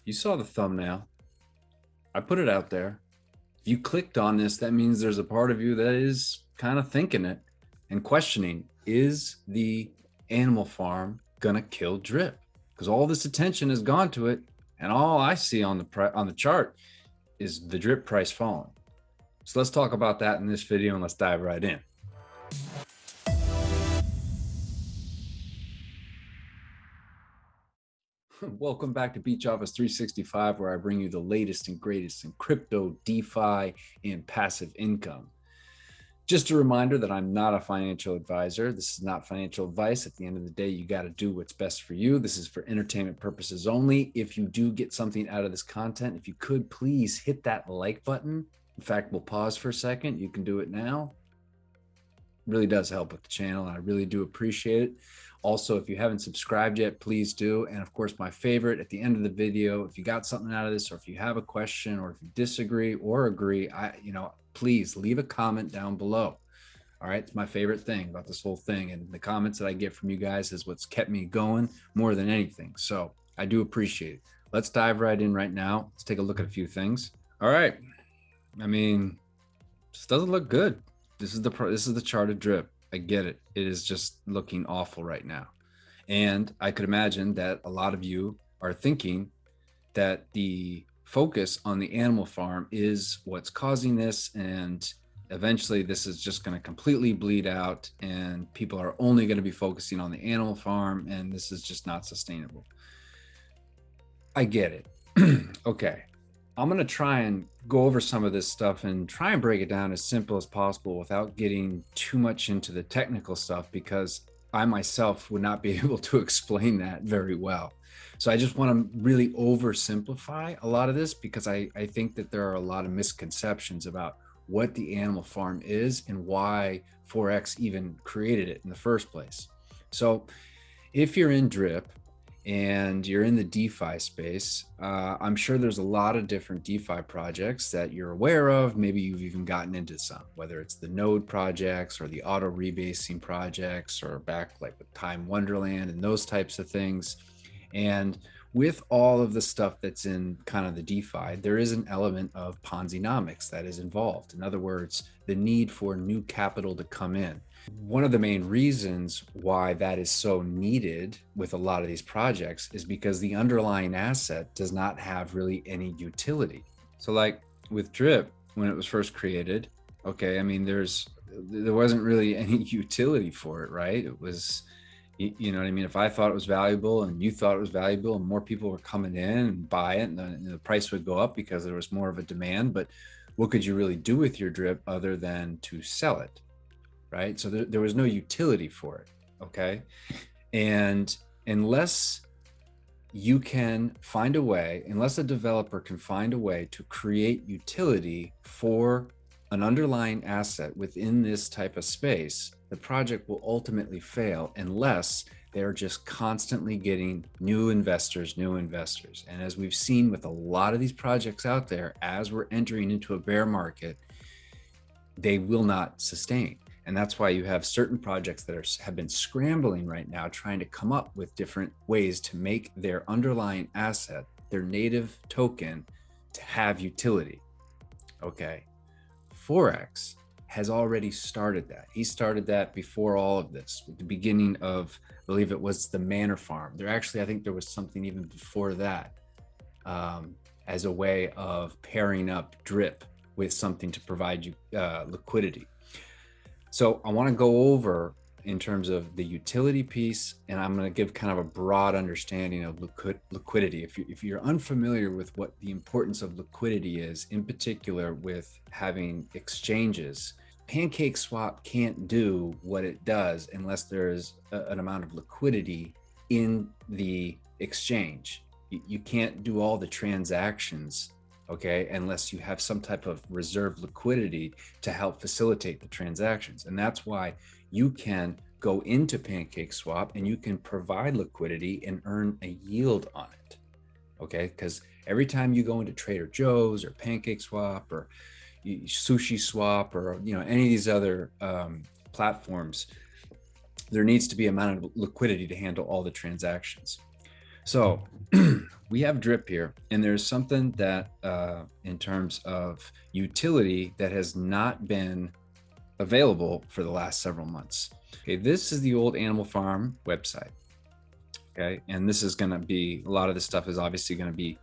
You saw the thumbnail. I put it out there. If you clicked on this, that means there's a part of you that is kind of thinking it and questioning, is the animal farm gonna kill drip? Because all this attention has gone to it, and all I see on the chart is the drip price falling. So let's talk about that in this video, and let's dive right in. Welcome back to Beach Office 365, where I bring you the latest and greatest in crypto, DeFi, and passive income. Just a reminder that I'm not a financial advisor. This is not financial advice. At the end of the day, you got to do what's best for you. This is for entertainment purposes only. If you do get something out of this content, if you could please hit that like button. In fact, we'll pause for a second. You can do it now. It really does help with the channel, and I really do appreciate it. Also, if you haven't subscribed yet, please do. And of course, my favorite, at the end of the video, if you got something out of this, or if you have a question, or if you disagree or agree, please leave a comment down below. All right, it's my favorite thing about this whole thing, and the comments that I get from you guys is what's kept me going more than anything. So I do appreciate it. Let's dive right in right now. Let's take a look at a few things. All right, I mean, this doesn't look good. This is the chart of drip. I get it. It is just looking awful right now. And I could imagine that a lot of you are thinking that the focus on the animal farm is what's causing this. And eventually this is just going to completely bleed out, and people are only going to be focusing on the animal farm, and this is just not sustainable. I get it. Okay. I'm going to try and go over some of this stuff and try and break it down as simple as possible without getting too much into the technical stuff, because I myself would not be able to explain that very well. So I just want to really oversimplify a lot of this, because I think that there are a lot of misconceptions about what the animal farm is and why Forex even created it in the first place. So if you're in drip and you're in the DeFi space, I'm sure there's a lot of different DeFi projects that you're aware of. Maybe you've even gotten into some, whether it's the node projects or the auto rebasing projects, or back like with Time Wonderland and those types of things. And with all of the stuff that's in kind of the DeFi, there is an element of Ponzi-nomics that is involved. In other words, the need for new capital to come in. One of the main reasons why that is so needed with a lot of these projects is because the underlying asset does not have really any utility. So like with drip, when it was first created, okay, I mean, there wasn't really any utility for it, right? It was, you know what I mean? If I thought it was valuable and you thought it was valuable and more people were coming in and buy it, and the price would go up because there was more of a demand. But what could you really do with your drip other than to sell it? Right? So there was no utility for it. Okay. And unless you can find a way, unless a developer can find a way to create utility for an underlying asset within this type of space, the project will ultimately fail unless they're just constantly getting new investors. And as we've seen with a lot of these projects out there, as we're entering into a bear market, they will not sustain. And that's why you have certain projects that have been scrambling right now, trying to come up with different ways to make their underlying asset, their native token, to have utility. Okay. Forex has already started that. He started that before all of this, with the beginning of, I believe it was the Manor Farm. I think there was something even before that, as a way of pairing up drip with something to provide you liquidity. So I want to go over in terms of the utility piece, and I'm going to give kind of a broad understanding of liquidity. If you're unfamiliar with what the importance of liquidity is, in particular with having exchanges, PancakeSwap can't do what it does unless there is an amount of liquidity in the exchange. You can't do all the transactions, okay, unless you have some type of reserve liquidity to help facilitate the transactions. And that's why you can go into PancakeSwap and you can provide liquidity and earn a yield on it, okay? Because every time you go into Trader Joe's or PancakeSwap or SushiSwap or any of these other platforms, there needs to be an amount of liquidity to handle all the transactions. So we have drip here, and there's something that in terms of utility that has not been available for the last several months. Okay, this is the old Animal Farm website. Okay, and this is going to be, a lot of this stuff is obviously going to be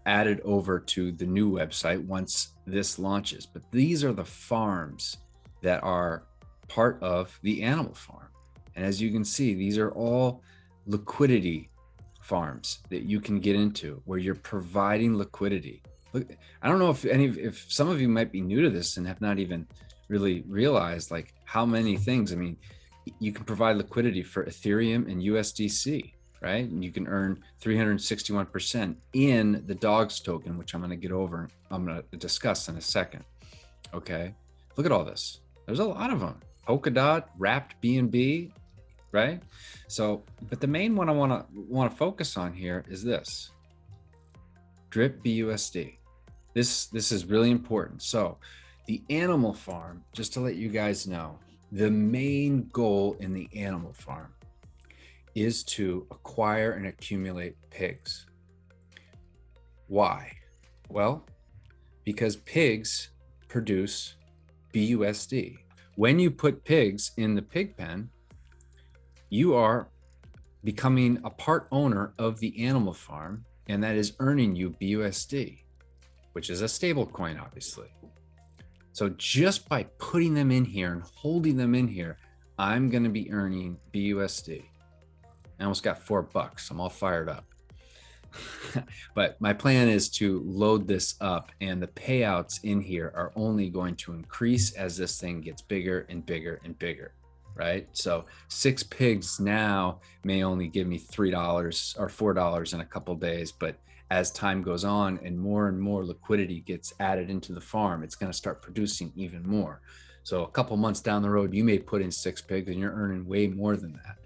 added over to the new website once this launches. But these are the farms that are part of the Animal Farm. And as you can see, these are all liquidity farms that you can get into where you're providing liquidity. Look, I don't know if some of you might be new to this and have not even really realized like how many things. I mean, you can provide liquidity for Ethereum and USDC, right? And you can earn 361% in the dogs token, which I'm going to get over. I'm going to discuss in a second. Okay. Look at all this. There's a lot of them. Polkadot, wrapped BNB, right? So, but the main one I want to focus on here is this. Drip BUSD. This is really important. So, the Animal Farm, just to let you guys know, the main goal in the Animal Farm is to acquire and accumulate pigs. Why? Well, because pigs produce BUSD. When you put pigs in the pig pen, you are becoming a part owner of the Animal Farm, and that is earning you BUSD, which is a stable coin, obviously. So just by putting them in here and holding them in here, I'm going to be earning BUSD. I almost got $4. I'm all fired up. But my plan is to load this up, and the payouts in here are only going to increase as this thing gets bigger and bigger and bigger, right? So 6 pigs now may only give me $3 or $4 in a couple of days, but as time goes on and more liquidity gets added into the farm, it's going to start producing even more. So a couple months down the road, you may put in 6 pigs and you're earning way more than that.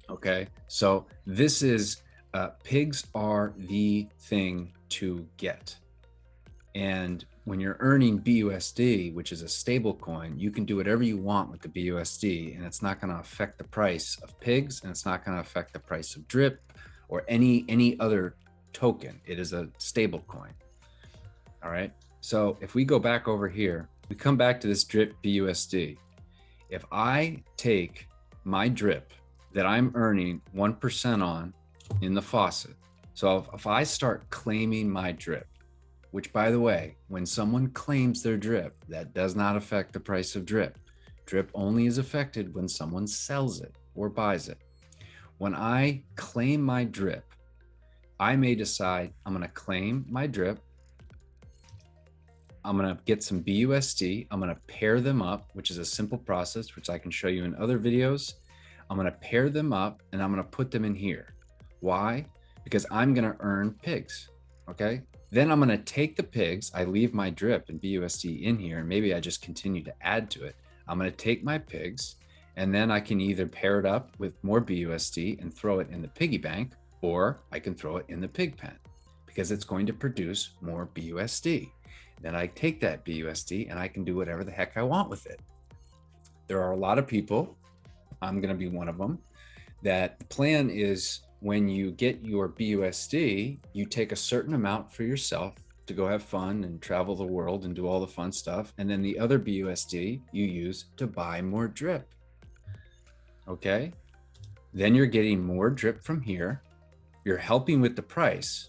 Okay, so this is pigs are the thing to get. And when you're earning BUSD, which is a stable coin, you can do whatever you want with the BUSD, and it's not going to affect the price of pigs, and it's not going to affect the price of drip or any other token. It is a stable coin. All right, so if we go back over here, we come back to this drip BUSD. If I take my drip that I'm earning 1% on in the Faucet, so if I start claiming my drip, which, by the way, when someone claims their drip, that does not affect the price of drip. Drip only is affected when someone sells it or buys it. When I claim my drip, I may decide I'm going to claim my drip. I'm going to get some BUSD. I'm going to pair them up, which is a simple process, which I can show you in other videos. I'm going to pair them up and I'm going to put them in here. Why? Because I'm going to earn pigs. Okay. Then I'm going to take the pigs. I leave my drip and BUSD in here, and maybe I just continue to add to it. I'm going to take my pigs, and then I can either pair it up with more BUSD and throw it in the piggy bank, or I can throw it in the pig pen because it's going to produce more BUSD. Then I take that BUSD and I can do whatever the heck I want with it. There are a lot of people, I'm going to be one of them, that the plan is when you get your BUSD, you take a certain amount for yourself to go have fun and travel the world and do all the fun stuff. And then the other BUSD you use to buy more drip. Okay. Then you're getting more drip from here. You're helping with the price,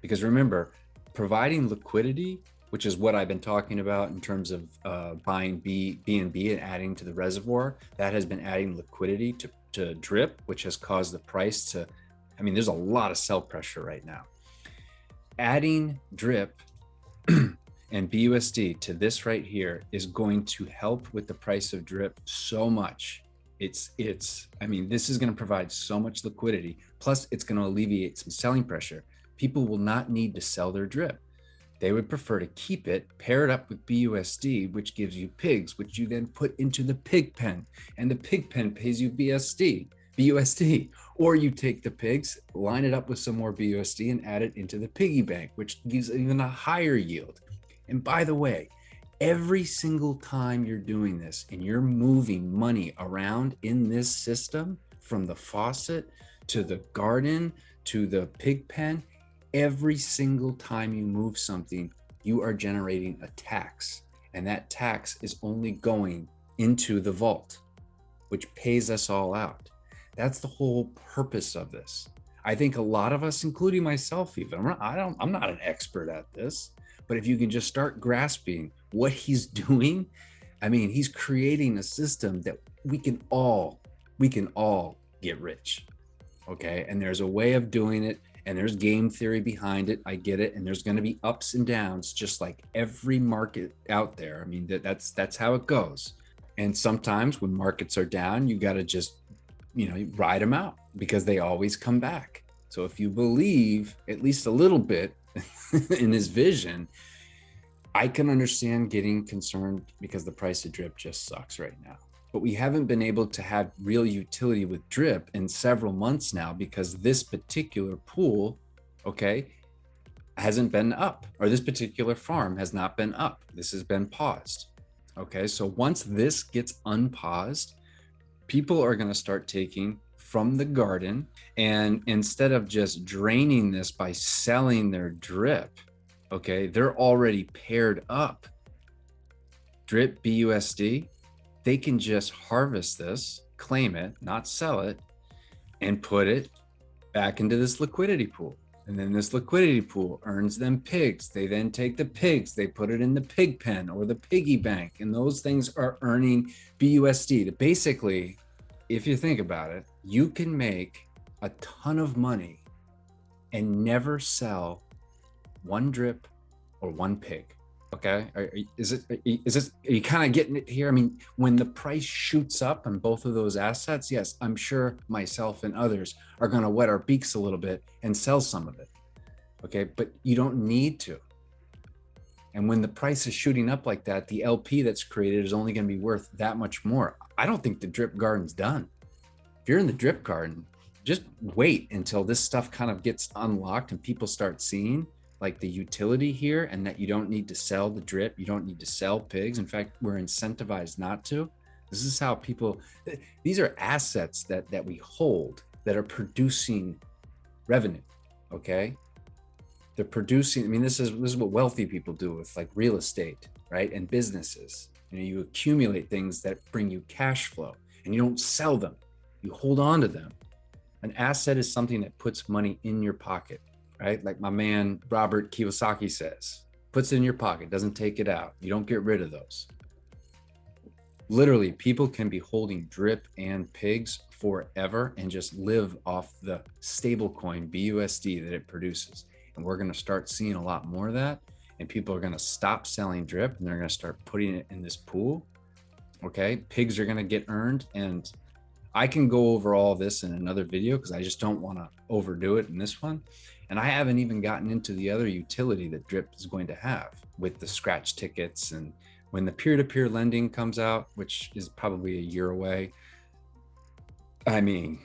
because remember, providing liquidity, which is what I've been talking about in terms of buying BNB and adding to the reservoir, that has been adding liquidity to drip, which has caused the price to, I mean, there's a lot of sell pressure right now. Adding drip and BUSD to this right here is going to help with the price of drip so much. I mean, this is going to provide so much liquidity. Plus, it's going to alleviate some selling pressure. People will not need to sell their drip. They would prefer to keep it, pair it up with BUSD, which gives you pigs, which you then put into the pig pen, and the pig pen pays you BUSD. Or you take the pigs, line it up with some more BUSD and add it into the piggy bank, which gives even a higher yield. And by the way, every single time you're doing this and you're moving money around in this system, from the faucet to the garden to the pig pen, every single time you move something, you are generating a tax, and that tax is only going into the vault, which pays us all out. That's the whole purpose of this. I think a lot of us, including myself even, I'm not an expert at this, but if you can just start grasping what he's doing, I mean, he's creating a system that we can all get rich. Okay. And there's a way of doing it, and there's game theory behind it. I get it. And there's going to be ups and downs, just like every market out there. I mean, that's how it goes. And sometimes when markets are down, you got to just, ride them out, because they always come back. So if you believe at least a little bit in his vision, I can understand getting concerned, because the price of drip just sucks right now. But we haven't been able to have real utility with drip in several months now, because this particular pool, okay, hasn't been up, or this particular farm has not been up. This has been paused. Okay, so once this gets unpaused, people are going to start taking from the garden, and instead of just draining this by selling their drip, okay, they're already paired up. Drip BUSD, they can just harvest this, claim it, not sell it, and put it back into this liquidity pool. And then this liquidity pool earns them pigs. They then take the pigs, they put it in the pig pen or the piggy bank, and those things are earning BUSD. Basically, if you think about it, you can make a ton of money and never sell one drip or one pig. Okay, are you kind of getting it here? I mean, when the price shoots up on both of those assets, yes, I'm sure myself and others are going to wet our beaks a little bit and sell some of it. Okay, but you don't need to. And when the price is shooting up like that, the LP that's created is only going to be worth that much more. I don't think the drip garden's done. If you're in the drip garden, just wait until this stuff kind of gets unlocked and people start seeing like the utility here, and that you don't need to sell the drip, you don't need to sell pigs. In fact, we're incentivized not to. This is how people, these are assets that we hold that are producing revenue. Okay, they're producing, I mean, this is what wealthy people do with like real estate, right? And businesses. You accumulate things that bring you cash flow, and you don't sell them, you hold on to them. An asset is something that puts money in your pocket, right? Like my man Robert Kiyosaki says, puts it in your pocket, doesn't take it out. You don't get rid of those. Literally, people can be holding drip and pigs forever and just live off the stablecoin BUSD that it produces. And we're going to start seeing a lot more of that. And people are going to stop selling drip, and they're going to start putting it in this pool. Okay, pigs are going to get earned. And I can go over all this in another video, because I just don't want to overdo it in this one. And I haven't even gotten into the other utility that drip is going to have with the scratch tickets. And when the peer-to-peer lending comes out, which is probably a year away, I mean,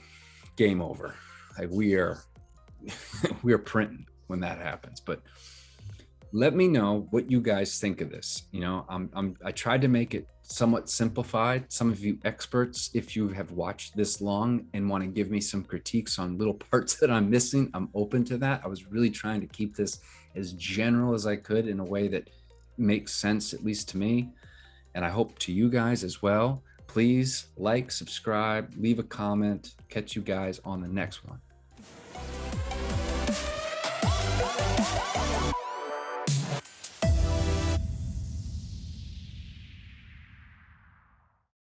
game over. Like we are printing when that happens. But let me know what you guys think of this. I tried to make it somewhat simplified. Some of you experts, if you have watched this long and want to give me some critiques on little parts that I'm missing, I'm open to that. I was really trying to keep this as general as I could in a way that makes sense, at least to me. And I hope to you guys as well. Please like, subscribe, leave a comment. Catch you guys on the next one.